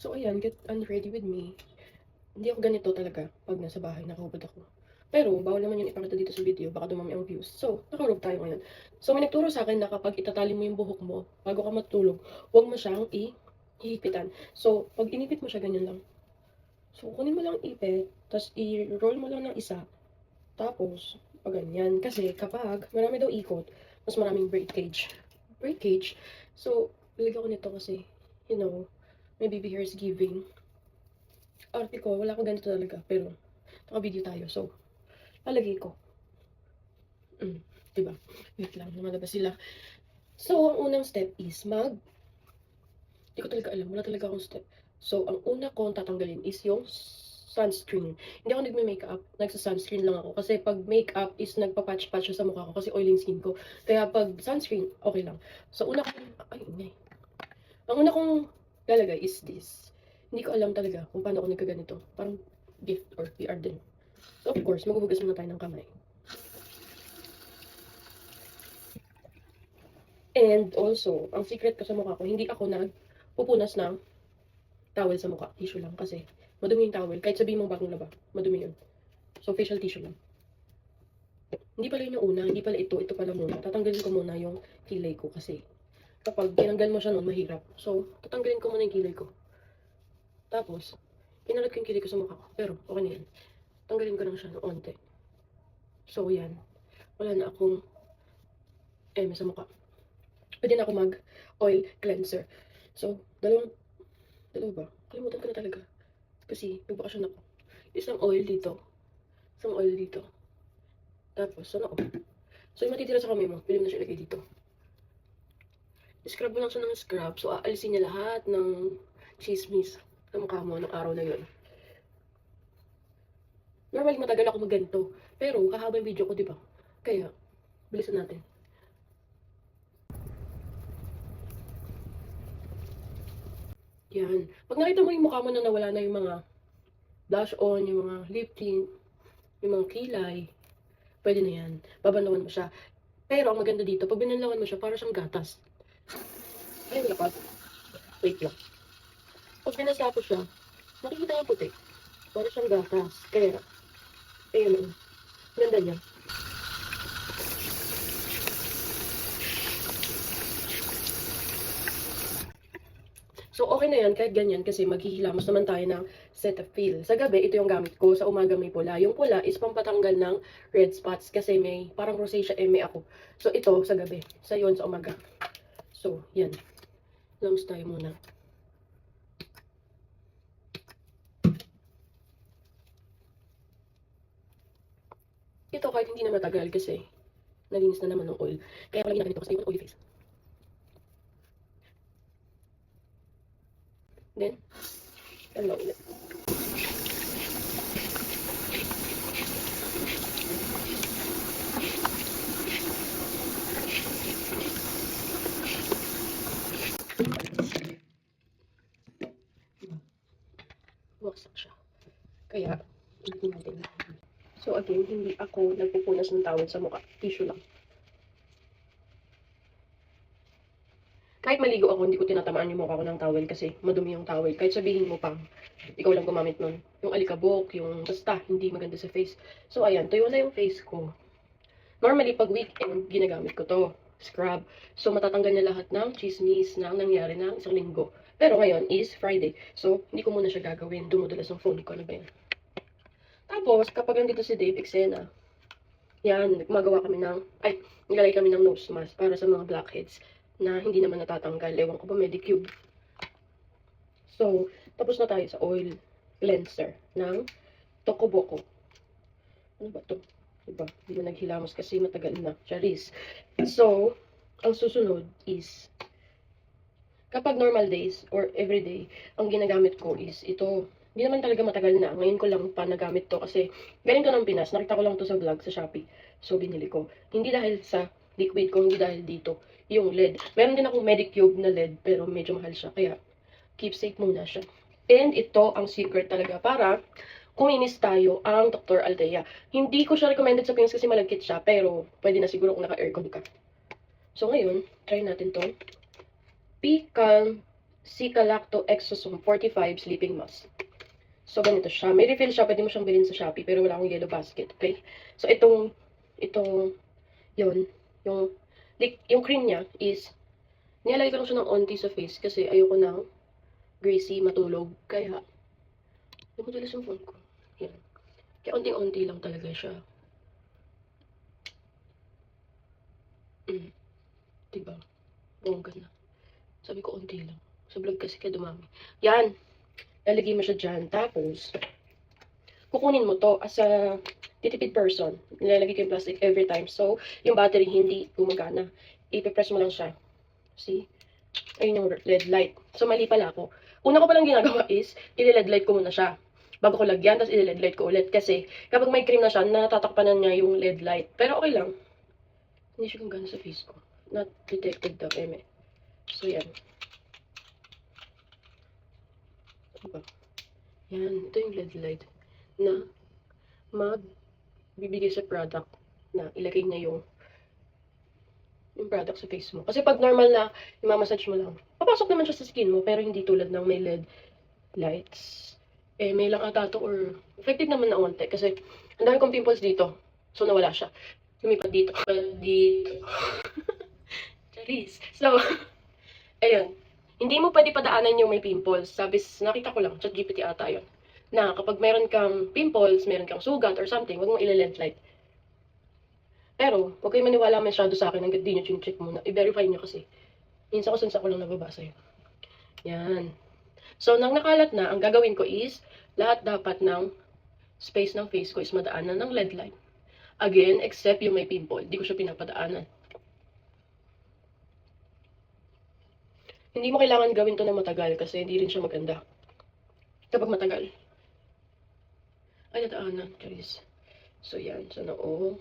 So ayan, get unready with me. Hindi ako ganito talaga pag nasa bahay, nakahubad ako. Pero bawal naman yun ipakita dito sa video, baka dumami ang views. So, nakarog tayo ngayon. So, may nagturo sa akin na kapag itatali mo yung buhok mo, bago ka matulog, huwag mo siyang ihipitan. So, pag inipit mo siya, ganyan lang. So, kunin mo lang ipit, tapos i-roll mo lang ng isa. Tapos, pag ganyan. Kasi kapag marami daw ikot, mas maraming breakage. Breakage. So, lalagyan ko nito kasi, you know, may baby hair is giving. Arte ko, wala akong ganito talaga. Pero, naka-video tayo. So, lalagay ko. Diba? Wait lang, lumalabas sila. So, ang unang step is hindi ko talaga alam. Wala talaga akong step. So, ang una kong tatanggalin is yung sunscreen. Hindi ako nagme-makeup. Nagsa-sunscreen lang ako. Kasi pag makeup is nagpa-patch-patch siya sa mukha ko kasi oiling skin ko. Kaya pag sunscreen, okay lang. So, ang una kong lalagay is this. Hindi ko alam talaga kung paano ako nagkaganito. Parang gift or PR din. So, of course, maghuhugas muna tayo ng kamay. And also, ang secret ko sa mukha ko, hindi ako nagpupunas ng towel sa mukha. Tissue lang kasi madumi yung towel. Kahit sabihin mong bagong laba, madumi yun. So, facial tissue lang. Hindi pala yun yung una, hindi pala ito pala muna. Tatanggalin ko muna yung kilay ko kasi kapag tinanggal mo siya nun, mahirap. So, tatanggalin ko muna yung kilay ko. Tapos, kinalat ko yung kilay ko sa mukha ko. Pero, okay na yan. Tanggalin ko lang siya ng onte. So, yan. Wala na akong sa mukha. Pwede na ako mag-oil cleanser. So, dalawa ba? Kalimutan ko na talaga. Kasi, nagbakasyon ako. Isang oil dito. Isang oil dito. Tapos, ano ako? So, yung matitira sa kamay mo, pwede mo na siya ilagay dito. Scrub mo lang siya ng scrub. So, aalisin niya lahat ng chismis sa mukha mo ng araw na yun. Normally, matagal ako magganito. Pero, kahaba yung video ko, di ba? Kaya, bilisan natin. Yan. Pag nakita mo yung mukha mo na nawala na yung mga blush on, yung mga lip tint, yung mga kilay, pwede na yan. Babanlawan mo siya. Pero ang maganda dito, pag binanlawan mo siya, para siyang gatas. Ay, wala pa. Wait lang. Pag binasa ko siya, makikita yung puti. Para siyang gatas. Kaya, ayun. Ganda niya. So, okay na yan kahit ganyan kasi maghihilamos naman tayo ng Cetaphil. Sa gabi, ito yung gamit ko. Sa umaga may pula. Yung pula is pampatanggal ng red spots kasi may parang rosacea eme ako. So, ito sa gabi. Sa yun, sa umaga. So, yan. Lams tayo muna. Ito kahit hindi na matagal kasi nalinis na naman ng oil. Kaya lagi natin ito kasi yung oily face. Then, ano ulit. Waksak siya. Kaya, ulitin natin. So again, hindi ako nagpupunas ng towel sa mukha. Tissue lang. Kahit maligo ako, hindi ko tinatamaan yung mukha ko ng towel kasi madumi yung towel. Kahit sabihin mo pang, ikaw lang gumamit nun. Yung alikabok, yung basta, hindi maganda sa face. So ayan, tuyo na yung face ko. Normally, pag weekend, ginagamit ko to. Scrub. So matatanggal na lahat ng chismis na nangyari ng isang linggo. Pero ngayon is Friday. So, hindi ko muna siya gagawin. Dumudulas ang phone ko. Ano ba yan? Tapos, kapag nandito si Dave Exena, yan, nilalagay kami ng nose mask para sa mga blackheads na hindi naman natatanggal. Ewan ko ba, Medicube. So, tapos na tayo sa oil cleanser ng Tokoboko. Ano ba to? Diba? Hindi na naghilamos kasi matagal na. Charis. So, ang susunod is, kapag normal days or everyday, ang ginagamit ko is ito. Hindi naman talaga matagal na. Ngayon ko lang pa nagamit to kasi galing to ng Pinas. Nakita ko lang to sa vlog sa Shopee. So, binili ko. Hindi dahil sa liquid ko, hindi dahil dito. Yung LED. Meron din akong Medicube na LED pero medyo mahal siya. Kaya, keepsake muna siya. And ito ang secret talaga para kuminis tayo ang Dr. Althea. Hindi ko siya recommended sa Pinas kasi malagkit siya. Pero, pwede na siguro kung naka-aircon ka. So, ngayon, try natin to. Be Calm Cica-Lacto Exosome 45 Sleeping Mask. So, ganito siya. May refill siya. Pwede mo siyang bilhin sa Shopee, pero wala akong yellow basket. Okay? So, yun, yung cream niya is, nilalagay ko lang siya ng onti sa face kasi ayoko ng greasy matulog. Kaya, nagudulas yung phone ko. Yan. Kaya onting-onti lang talaga siya. Diba? Bongga na. Sabi ko, onti lang. Sa vlog kasi kaya dumami. Yan. Lalagay mo siya dyan. Tapos, kukunin mo to as a titipid person. Nilalagay ko yung plastic every time. So, yung battery hindi gumagana. Ipipress mo lang siya. See? Ayun yung LED light. So, mali pala ako. Una ko palang ginagawa is, i-LED light ko muna siya. Bago ko lagyan, tapos i-LED light ko ulit. Kasi, kapag may cream na siya, natatakpanan niya yung LED light. Pero okay lang. Hindi siya gumagana sa face ko. Not detected daw, eme. So, yan. Diba? Yan. Ito yung LED light na magbibigay sa product na ilagay niya yung product sa face mo. Kasi pag normal na imamassage mo lang, papasok naman siya sa skin mo, pero hindi tulad ng may LED lights. May lang ata to, or effective naman na onte. Kasi ang dami kong pimples dito. So, nawala siya. Lumipat dito. Charis. So, ayun. Hindi mo pwede padaanan yung may pimples. Nakita ko lang, ChatGPT ata yun. Na kapag meron kang pimples, meron kang sugat or something, huwag mong i-LED light. Pero, huwag kayo maniwala masyado sa akin hanggang di nyo check muna. I-verify nyo kasi. Minsan ko lang nababasa yun. Yan. So, nang nakalat na, ang gagawin ko is, lahat dapat ng space ng face ko is madaanan ng LED light. Again, except yung may pimple. Di ko siya pinapadaanan. Hindi mo kailangan gawin to na matagal kasi hindi rin siya maganda. Kapag matagal. Ay, nadaanan. Charis. So, yan. Sa noo.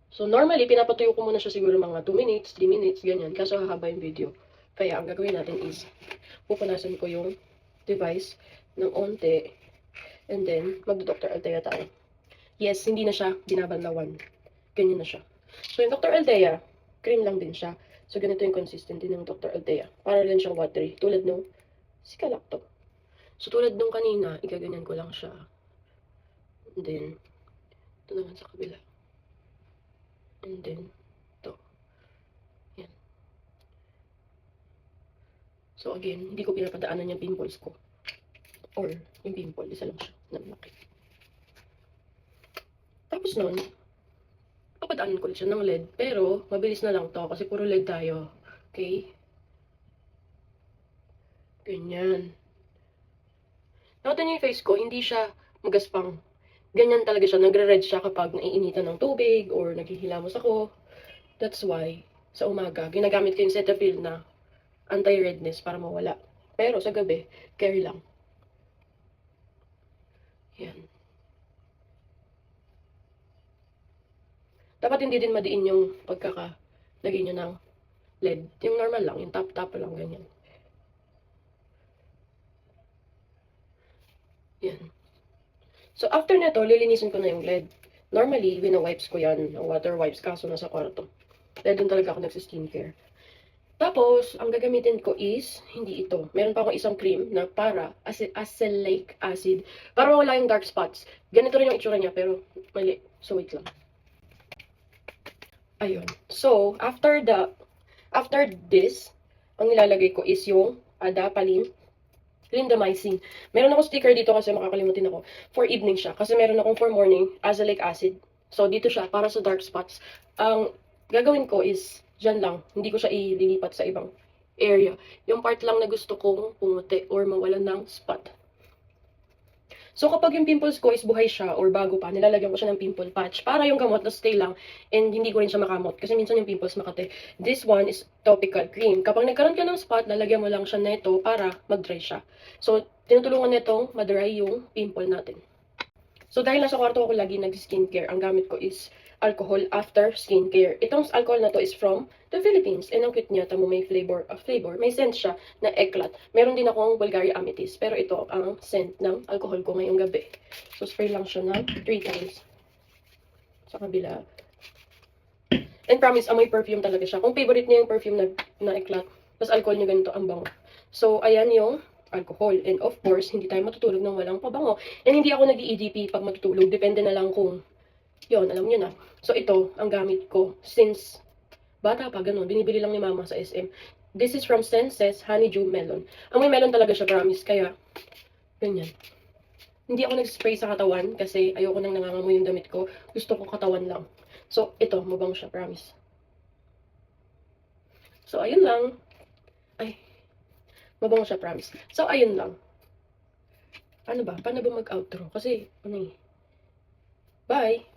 So, normally, pinapatuyo ko muna siya siguro mga 2 minutes, 3 minutes, ganyan. Kaso hahaba yung video. Kaya, ang gagawin natin is, pupunasan ko yung device ng onte. And then, mag-Dr. Aldea tayo. Yes, hindi na siya binabanlawan. Ganyan na siya. So, yung Dr. Aldea, cream lang din siya. So, ganito yung consistency ng Dr. Aldea. Para lang siyang watery. Tulad nung Cica-Lacto. So, tulad nung kanina, igaganyan ko lang siya. And then, ito naman sa kabila. And then, ito. Yan. So, again, hindi ko pinapadaanan yung pimples ko. Or, yung pimple, isa lang siya. Namalaki. Tapos nun, papadaanan ko ulit siya ng LED. Pero, mabilis na lang to kasi puro LED tayo. Okay? Ganyan. Nakita niyo yung face ko, hindi siya magaspang. Ganyan talaga siya. Nagre-red siya kapag naiinitan ng tubig or naghihilamos ako. That's why, sa umaga, ginagamit ko yung Cetaphil na anti-redness para mawala. Pero sa gabi, carry lang. Yan. Dapat hindi din madiin yung pagkakalagay nyo ng LED. Yung normal lang, yung tap-tap lang, ganyan. Yan. So, after nito, lilinisin ko na yung LED. Normally, wina-wipes ko yan, water wipes, kaso nasa kwarto. Dahil doon talaga ako nagsa-skincare. Tapos, ang gagamitin ko is, hindi ito. Meron pa akong isang cream na para acelaic acid. Para mawala yung dark spots. Ganito rin yung itsura niya, pero mali. So, wait lang. Ayun. So, after this, ang nilalagay ko is yung adapalene clindamycin. Meron ako sticker dito kasi makakalimutin ako. For evening siya. Kasi meron akong for morning, azelaic acid. So, dito siya para sa dark spots. Ang gagawin ko is, dyan lang. Hindi ko siya ililipat sa ibang area. Yung part lang na gusto kong pumuti or mawalan ng spot. So, kapag yung pimples ko is buhay siya or bago pa, nilalagyan ko siya ng pimple patch para yung gamot na stay lang and hindi ko rin siya makamot. Kasi minsan yung pimples makate. This one is topical cream. Kapag nagkaroon ka ng spot, lalagyan mo lang siya neto para mag-dry siya. So, tinutulungan netong ma-dry yung pimple natin. So, dahil nasa kwarto ako lagi nag-skincare, ang gamit ko is alcohol after skincare. Itong alcohol na to is from the Philippines. And ang cute niya, tamo may flavor. May scent siya na eclat. Meron din akong Bulgaria Amethyst. Pero ito ang scent ng alcohol ko ngayong gabi. So, spray lang siya na 3 times. Sa kabila. And promise, amoy perfume talaga siya. Kung favorite niya yung perfume na eclat, Tapos alcohol niya ganito, ang bango. So, ayan yung alcohol. And of course, hindi tayo matutulog ng walang pabango. And hindi ako nag-EDP pag matutulog. Depende na lang kung, yon alam niyo na. So, ito, ang gamit ko. Since, bata pa, ganun. Binibili lang ni mama sa SM. This is from Senses Honeydew Melon. Ang may melon talaga siya, promise. Kaya, ganyan. Hindi ako nag-spray sa katawan kasi ayoko nang nangangamoy yung damit ko. Gusto ko katawan lang. So, ito, mabango siya, promise. So, ayun lang. Ay, mabango siya, promise. So, ayun lang. Ano ba? Paano ba mag-outro? Kasi, ano eh. Bye!